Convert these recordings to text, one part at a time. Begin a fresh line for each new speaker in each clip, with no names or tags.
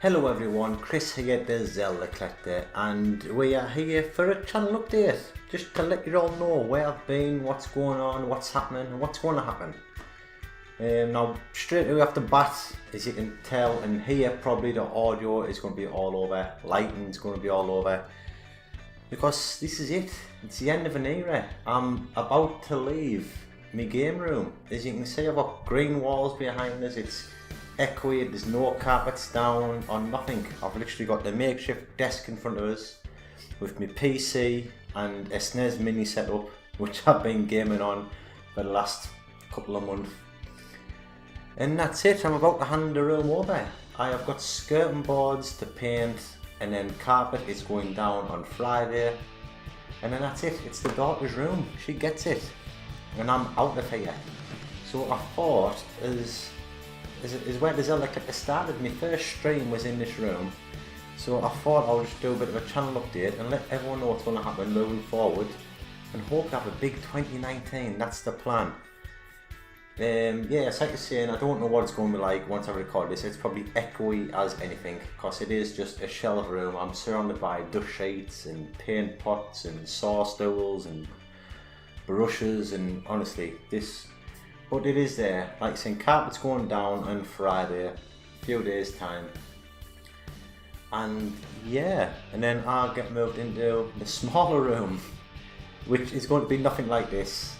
Hello everyone, Chris here, the Zelda Collector, and we are here for a channel update, just to let you all know where I've been, what's going on, what's happening, and what's going to happen. Now, straight away off the bat, as you can tell and hear, probably the audio is going to be all over, lighting's going to be all over, because this is it, it's the end of an era. I'm about to leave my game room. As you can see, I've got green walls behind us, it's echoey, there's no carpets down or nothing. I've literally got the makeshift desk in front of us with my PC and a SNES mini setup, which I've been gaming on for the last couple of months. And that's it, I'm about to hand the room over. I have got skirting boards to paint, and then carpet is going down on Friday. And then that's it, it's the daughter's room, she gets it. And I'm out of here. So I thought, is where the Zelda Collector started. My first stream was in this room, so I thought I'll just do a bit of a channel update and let everyone know what's going to happen moving forward, and hope to have a big 2019. That's the plan. Yeah, it's like I was saying, I don't know what it's going to be like once I record this. It's probably echoey as anything, because it is just a shelf room. I'm surrounded by dust sheets and paint pots and saw stools and brushes, and honestly, but it is there. Like saying, carpet's going down on Friday, a few days time, and yeah, and then I'll get moved into the smaller room, which is going to be nothing like this.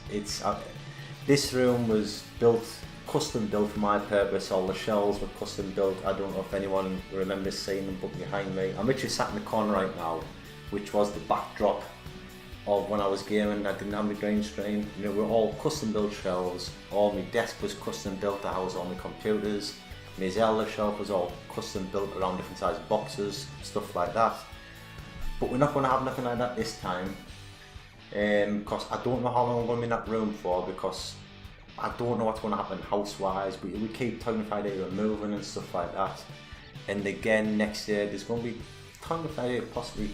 This room was custom built for my purpose. All the shelves were custom built. I don't know if anyone remembers seeing them, but behind me, I'm literally sat in the corner right now, which was the backdrop of when I was gaming. I didn't have the green screen. You know, we're all custom built shelves. All my desk was custom built to house all my computers. My Zelda shelf was all custom built around different sized boxes, stuff like that. But we're not going to have nothing like that this time, because I don't know how long I'm going to be in that room for, because I don't know what's going to happen house wise. We keep talking about idea of moving and stuff like that, and again next year there's going to be talking about idea of possibly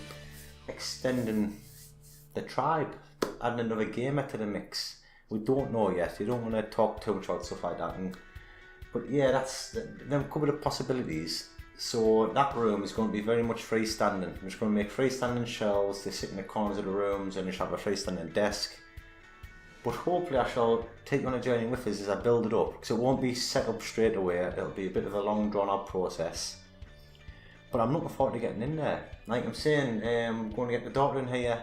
extending the tribe, adding another gamer to the mix. We don't know yet. You don't want to talk too much about stuff like that. But yeah, that's them couple of possibilities. So that room is going to be very much freestanding. I'm just going to make freestanding shelves to sit in the corners of the rooms, and just have a freestanding desk. But hopefully I shall take you on a journey with us as I build it up, because it won't be set up straight away. It'll be a bit of a long drawn out process. But I'm looking forward to getting in there. Like I'm saying, I'm going to get the daughter in here.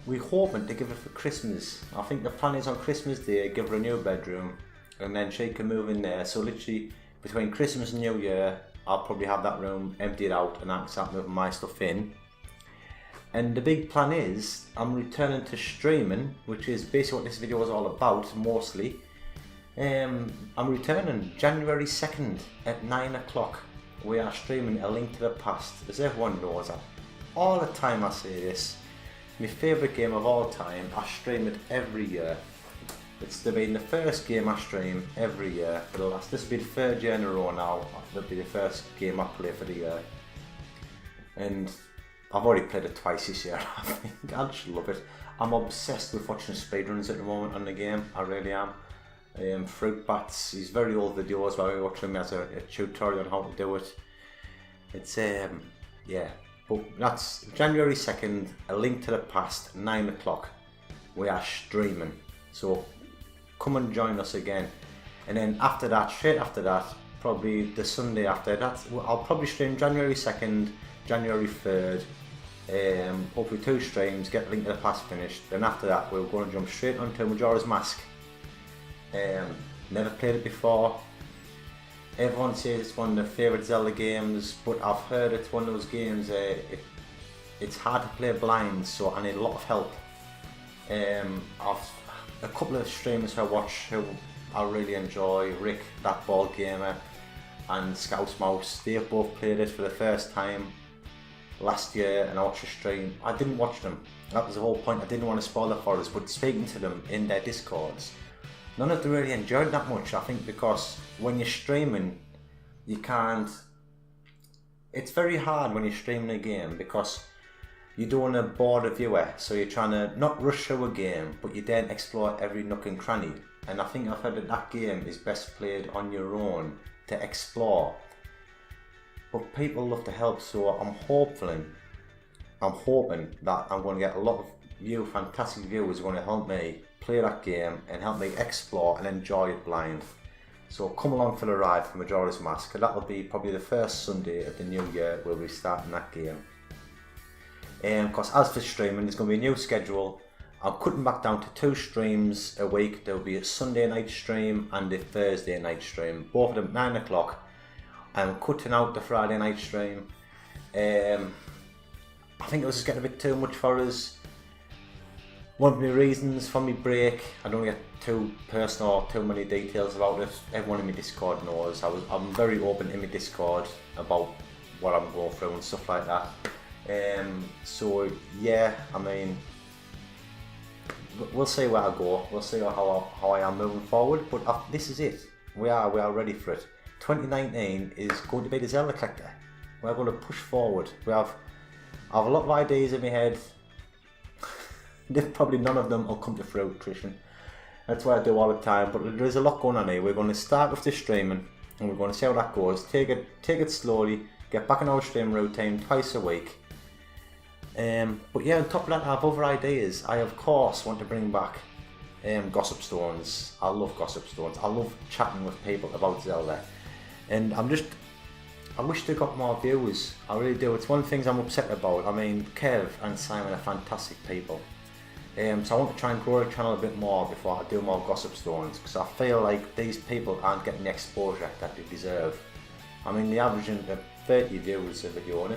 We're hoping to give her for Christmas. I think the plan is on Christmas Day, give her a new bedroom, and then she can move in there. So literally between Christmas and New Year, I'll probably have that room emptied out and I can start moving my stuff in. And the big plan is, I'm returning to streaming, which is basically what this video is all about, mostly. I'm returning January 2nd at 9 o'clock. We are streaming A Link to the Past. As everyone knows, all the time I say this, my favourite game of all time. I stream it every year. It's been the first game I stream every year for the last, this will be the third year in a row now. It'll be the first game I play for the year. And I've already played it twice this year. I think I just love it. I'm obsessed with watching speedruns at the moment on the game, I really am. Fruit Bats, these very old videos where I watch him as a tutorial on how to do it. It's, yeah. But that's January 2nd, A Link to the Past, 9 o'clock. We are streaming. So come and join us again. And then after that, straight after that, probably the Sunday after that, I'll probably stream January 2nd, January 3rd. Hopefully 2 streams, get A Link to the Past finished. Then after that, we're going to jump straight onto Majora's Mask. Never played it before. Everyone says it's one of their favourite Zelda games, but I've heard it's one of those games, it's hard to play blind, so I need a lot of help. I've a couple of streamers I watch who I really enjoy, Rick, That Ball Gamer, and Scouse Mouse. They've both played it for the first time last year, and I watched a stream. I didn't watch them, that was the whole point. I didn't want to spoil it for us, but speaking to them in their Discords, none of them really enjoyed that much. I think because when you're streaming, you can't, it's very hard when you're streaming a game, because you don't want to bore the viewer, so you're trying to not rush through a game, but you then explore every nook and cranny. And I think I've heard that game is best played on your own to explore. but people love to help, so I'm hoping that I'm going to get a lot of you fantastic viewers who are going to help me play that game and help me explore and enjoy it blind. So come along for the ride for Majora's Mask, and that will be probably the first Sunday of the new year we'll be starting that game. Because as for streaming, there's going to be a new schedule. I'm cutting back down to 2 streams a week. There will be a Sunday night stream and a Thursday night stream, both of them at 9 o'clock. I'm cutting out the Friday night stream. I think it was just getting a bit too much for us. One of the reasons for my break, I don't get too personal or too many details about it. Everyone in my Discord knows. I'm very open in my Discord about what I'm going through and stuff like that. So yeah, I mean, we'll see where I go. We'll see how I am moving forward. But this is it. We are ready for it. 2019 is going to be the Zelda Collector. We're going to push forward. I have a lot of ideas in my head. Probably none of them will come to fruition. That's what I do all the time, but there's a lot going on here. We're going to start with the streaming and we're going to see how that goes. Take it slowly, get back in our stream routine twice a week. But yeah, on top of that, I have other ideas. I of course want to bring back Gossip Stones. I love Gossip Stones. I love chatting with people about Zelda, and I wish they got more viewers. I really do. It's one of the things I'm upset about. I mean, Kev and Simon are fantastic people. So I want to try and grow the channel a bit more before I do more Gossip Stones, because I feel like these people aren't getting the exposure that they deserve. I mean, they're averaging 30 views a video, and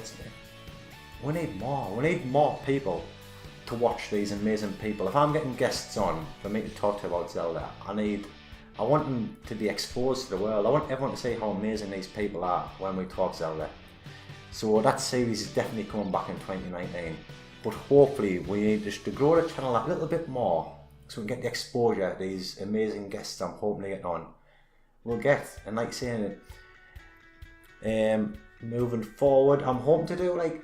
we need more. We need more people to watch these amazing people. If I'm getting guests on for me to talk to about Zelda, I want them to be exposed to the world. I want everyone to see how amazing these people are when we talk Zelda. So that series is definitely coming back in 2019. But hopefully we need just to grow the channel a little bit more so we can get the exposure these amazing guests I'm hoping to get on will get. And like saying it, moving forward, I'm hoping to do like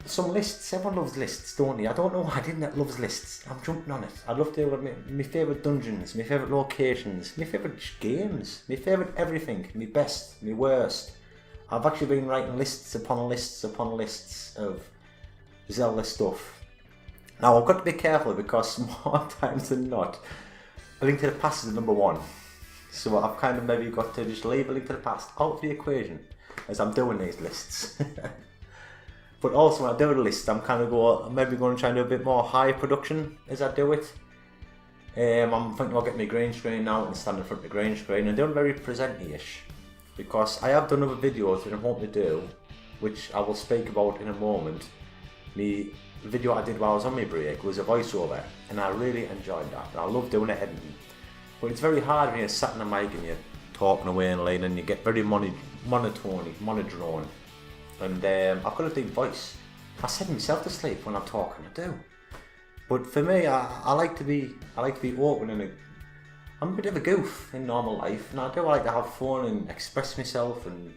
some lists. Everyone loves lists, don't they? I don't know why I didn't love lists. I'm jumping on it. I'd love to do my favourite dungeons, my favourite locations, my favourite games, my favourite everything, my best, my worst. I've actually been writing lists upon lists upon lists of Zelda stuff. Now I've got to be careful because more times than not, A Link to the Past is number 1. So I've kind of maybe got to just leave A Link to the Past out of the equation as I'm doing these lists. But also when I do the list, I'm kind of maybe going to try and do a bit more high production as I do it. I'm thinking about getting my green screen out and stand in front of the green screen and doing very presenty-ish, because I have done other videos that I'm hoping to do, which I will speak about in a moment. The video I did while I was on my break was a voiceover, and I really enjoyed that. I love doing it editing, but it's very hard when you're sat in a mic and you're talking away and laying, and you get very monotone, and I've got a deep voice. I send myself to sleep when I'm talking. I do. But for me, I like to be open, and I'm a bit of a goof in normal life, and I do like to have fun and express myself. And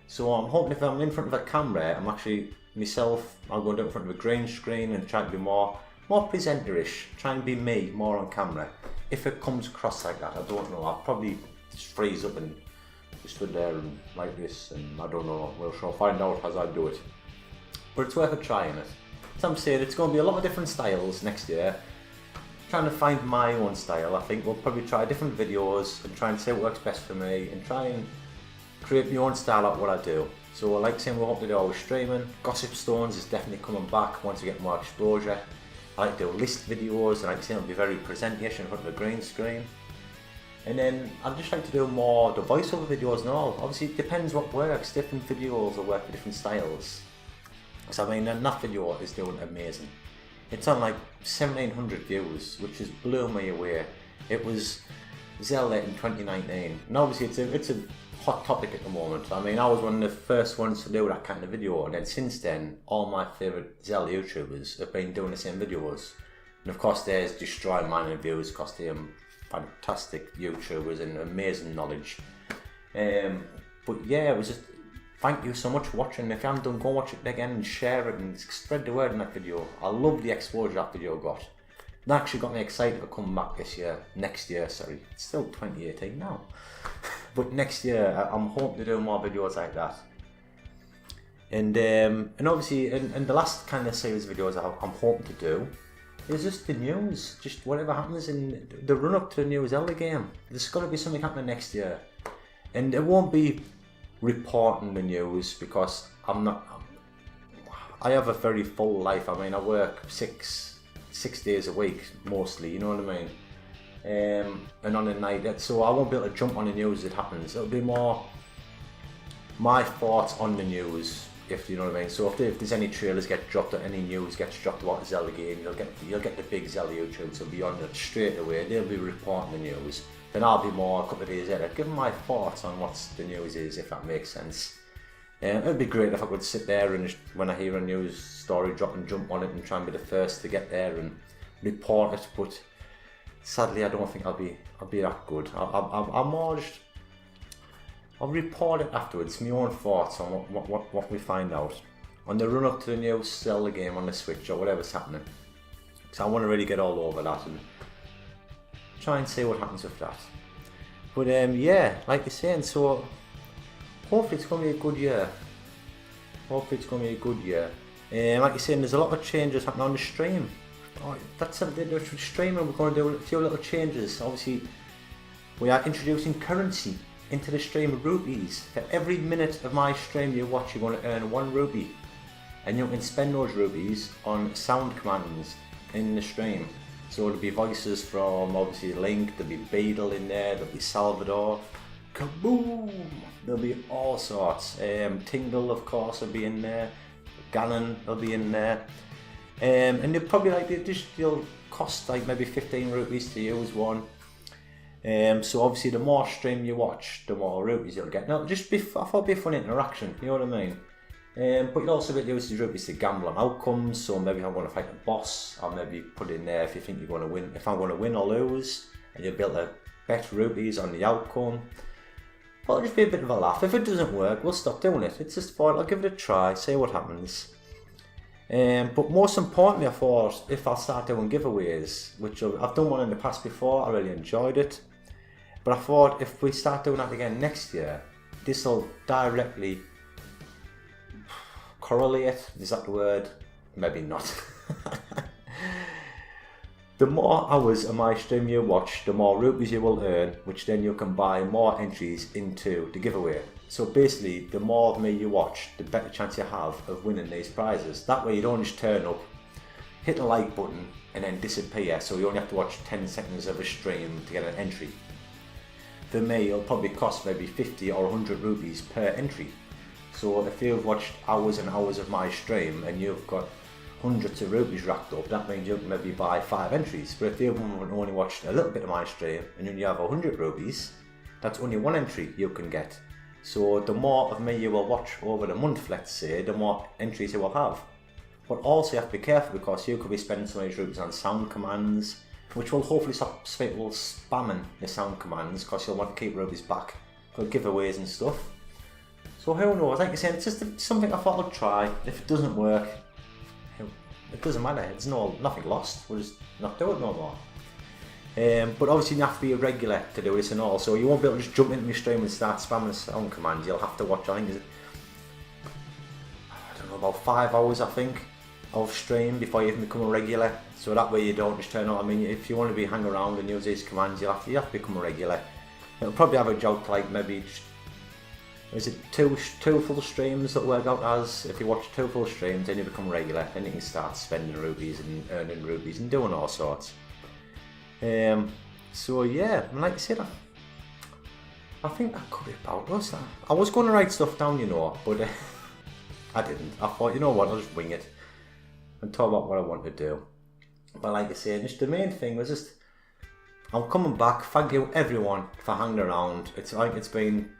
so I'm hoping if I'm in front of a camera, I'm actually myself. I'll go in front of a green screen and try to be more presenter-ish, try and be me more on camera. If it comes across like that, I don't know. I'll probably just freeze up and just stood there and like this, and I don't know. We'll find out as I do it. But it's worth a trying it. As I'm saying, it's going to be a lot of different styles next year. Trying to find my own style. I think we'll probably try different videos and try and see what works best for me, and try and create my own style out of what I do. So like saying, we hope to do always streaming. Gossip Stones is definitely coming back once we get more exposure. I like to do list videos, and like saying, it'll be very present-ish in front of a green screen. And then I'd just like to do more the voiceover videos and all. Obviously it depends what works. Different videos will work for different styles. So I mean, that video is doing amazing. It's on like 1700 views, which has blew me away. It was Zelda in 2019, and obviously it's a hot topic at the moment. I mean, I was one of the first ones to do that kind of video, and then since then, all my favourite Zelda YouTubers have been doing the same videos. And of course, there's destroying mine in views because they're fantastic YouTubers and amazing knowledge. But yeah, it was just, thank you so much for watching. If you haven't done, go watch it again and share it and spread the word in that video. I love the exposure that video got. That actually got me excited for coming back next year, sorry. It's still 2018 now. But next year, I'm hoping to do more videos like that. And obviously, and the last kind of series of videos I'm hoping to do is just the news, just whatever happens in the run up to the new Zelda game. There's got to be something happening next year, and it won't be reporting the news because I have a very full life. I mean, I work six days a week mostly. You know what I mean? And on a night, so I won't be able to jump on the news as it happens. It'll be more my thoughts on the news, if you know what I mean. So if there's any trailers get dropped or any news gets dropped about the Zelda game, you'll get the big Zelda YouTubers will be on it straight away. They'll be reporting the news. Then I'll be more a couple of days later giving my thoughts on what the news is, if that makes sense. It'd be great if I could sit there and when I hear a news story drop and jump on it and try and be the first to get there and report it, but sadly I don't think I'll be that good. I'm more just, I'll report it afterwards, my own thoughts on what we find out on the run up to the new Zelda game on the Switch or whatever's happening. So I want to really get all over that and try and see what happens with that. But yeah, like you're saying, so hopefully it's going to be a good year. Like you're saying, there's a lot of changes happening on the stream. Oh, that's something to do with streaming. We're going to do a few little changes. Obviously, we are introducing currency into the stream, rupees. For every minute of my stream you watch, you're going to earn 1 rupee. And you can spend those rupees on sound commands in the stream. So there'll be voices from obviously Link, there'll be Beedle in there, there'll be Salvador. Kaboom! There'll be all sorts. Tingle, of course, will be in there. Ganon will be in there. And they'll probably they'll cost like maybe 15 rupees to use one. So obviously the more stream you watch, the more rupees you'll get. Now, I thought it'd be a fun interaction, you know what I mean? But you'll also get used to rupees to gamble on outcomes. So maybe I'm going to fight a boss, or maybe put in there if you think you're going to win. If I'm going to win or lose, and you'll be able to bet rupees on the outcome. Well, it'll just be a bit of a laugh. If it doesn't work, we'll stop doing it. It's just fun. I'll give it a try, see what happens. But most importantly, I thought if I start doing giveaways, which I've done one in the past before, I really enjoyed it. But I thought if we start doing that again next year, this will directly correlate. Is that the word? Maybe not. The more hours of my stream you watch, the more rupees you will earn, which then you can buy more entries into the giveaway. So basically, the more of me you watch, the better chance you have of winning these prizes. That way you don't just turn up, hit the like button, and then disappear, so you only have to watch 10 seconds of a stream to get an entry. For me, it'll probably cost maybe 50 or 100 rupees per entry. So if you've watched hours and hours of my stream and you've got hundreds of rupees racked up, that means you can maybe buy 5 entries. But if you've only watched a little bit of my stream and you have 100 rupees, that's only 1 entry you can get. So the more of me you will watch over the month, let's say, the more entries you will have. But also you have to be careful because you could be spending some of these rupees on sound commands, which will hopefully stop people spamming the sound commands because you'll want to keep rupees back for giveaways and stuff. So who knows, like I said, it's just something I thought I'd try. If it doesn't work, it doesn't matter, it's nothing lost, we'll just not do it no more. But obviously you have to be a regular to do this and all, so you won't be able to just jump into my stream and start spamming the sound commands. You'll have to watch, I think, I don't know, about 5 hours I think of stream before you even become a regular, so that way you don't just turn on. I mean, if you want to be hang around and use these commands, you have to become a regular. It'll probably average out like maybe is it two full streams that work out as, if you watch 2 full streams then you become regular, then you can start spending rupees and earning rupees and doing all sorts. So yeah, like I said, I think that could be about us. I was going to write stuff down, you know, but I didn't. I thought, you know what, I'll just wing it and talk about what I want to do. But like I said, just the main thing was just, I'm coming back. Thank you everyone for hanging around. It's like it's been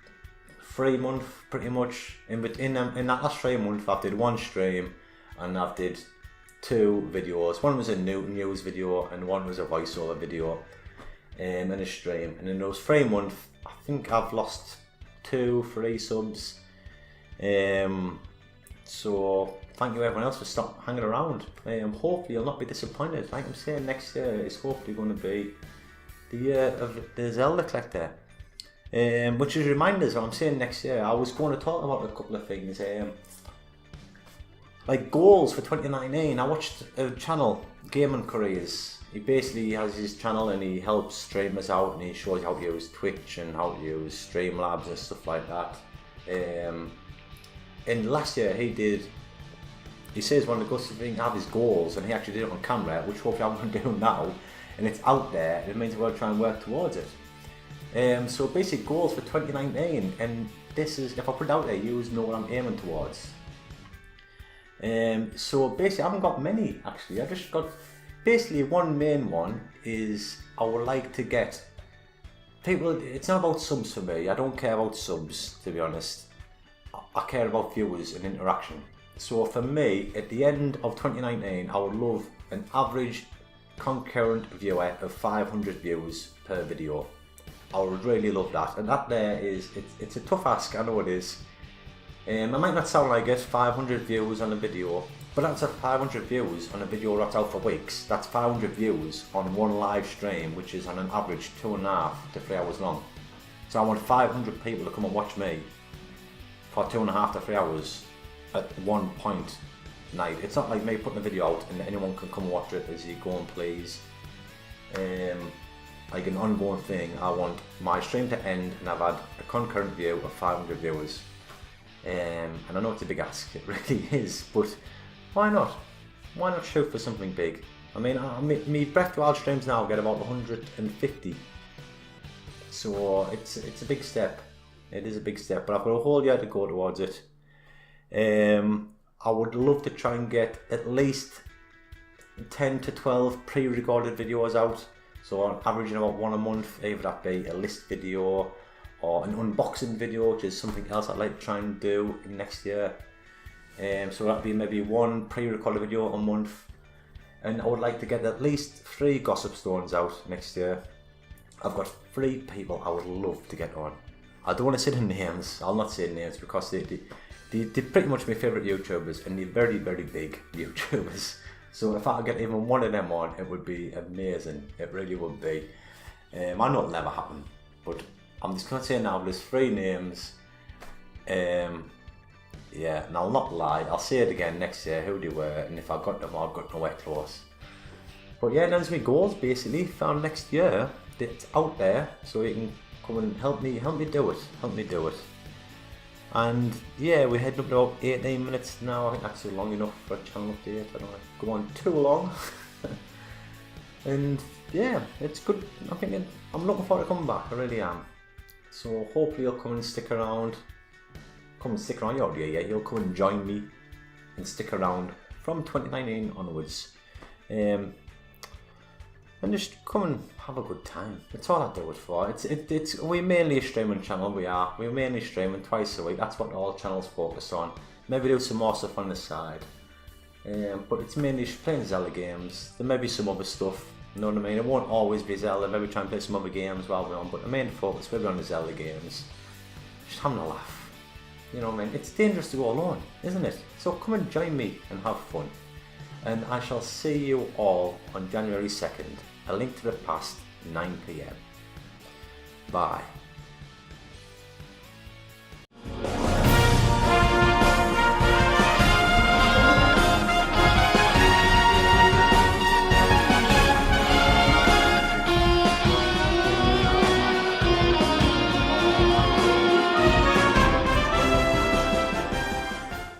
3 months pretty much. In that last 3 months I've did 1 stream and I've did 2 videos. One was a news video and one was a voiceover video and a stream. And in those 3 months I think I've lost 2-3 subs. So thank you everyone else for hanging around. Hopefully you'll not be disappointed. Like I'm saying, next year is hopefully going to be the year of the Zelda Collector. Which is reminders what I'm saying next year. I was going to talk about a couple of things. Like goals for 2019. I watched a channel, Gaming Careers. He basically has his channel and he helps streamers out and he shows you how to use Twitch and how to use Streamlabs and stuff like that. And last year he says one of the good things have his goals, and he actually did it on camera, which hopefully I'm going to do now, and it's out there. It means we're going to try and work towards it. So basic goals for 2019, and this is, if I put it out there, you know what I'm aiming towards. So basically I haven't got many actually. I just got basically one main one is I would like to get people. It's not about subs for me. I don't care about subs, to be honest. I care about viewers and interaction. So for me, at the end of 2019, I would love an average concurrent viewer of 500 views per video. I would really love that, and that there is, it's a tough ask, I know it is. It might not sound like it, 500 views on a video, but that's 500 views on a video that's out for weeks. That's 500 views on one live stream, which is on an average 2.5 to 3 hours long. So I want 500 people to come and watch me for 2.5 to 3 hours at one point night. It's not like me putting a video out and anyone can come watch it as you go and please. Like an ongoing thing. I want my stream to end and I've had a concurrent view of 500 viewers. And I know it's a big ask, it really is, but why not? Why not shoot for something big? I mean, me Breath of the Wild streams now get about 150. So it's a big step. It is a big step, but I've got a whole year to go towards it. I would love to try and get at least 10 to 12 pre-recorded videos out. So I'm averaging about one a month, either that be a list video or an unboxing video, which is something else I'd like to try and do next year. So that'd be maybe one pre-recorded video a month. And I would like to get at least 3 gossip stones out next year. I've got 3 people I would love to get on. I don't want to say the names, I'll not say names because they're pretty much my favourite YouTubers and they're very, very big YouTubers. So if I could get even one of them on, it would be amazing. It really would be. I know it'll never happen, but I'm just going to say now there's 3 names. Yeah, and I'll not lie, I'll say it again next year who they were, and if I got them, I've got nowhere close. But yeah, that's my goals basically for next year. It's out there, so you can come and help me do it. And yeah, we're heading up to about 18 minutes now. I think that's long enough for a channel update. I don't want to go on too long. And yeah, it's good. I'm looking forward to coming back, I really am. So hopefully you'll come and stick around. You'll come and join me and stick around from 2019 onwards. And just come and have a good time. That's all I do it for. We're mainly a streaming channel. We're mainly streaming twice a week. That's what all channels focus on. Maybe do some more stuff on the side. But it's mainly playing Zelda games. There may be some other stuff. You know what I mean? It won't always be Zelda. Maybe try and play some other games while we're on. But the main focus will be on the Zelda games. Just having a laugh. You know what I mean? It's dangerous to go alone, isn't it? So come and join me and have fun. And I shall see you all on January 2nd. A Link to the Past, 9 PM. Bye.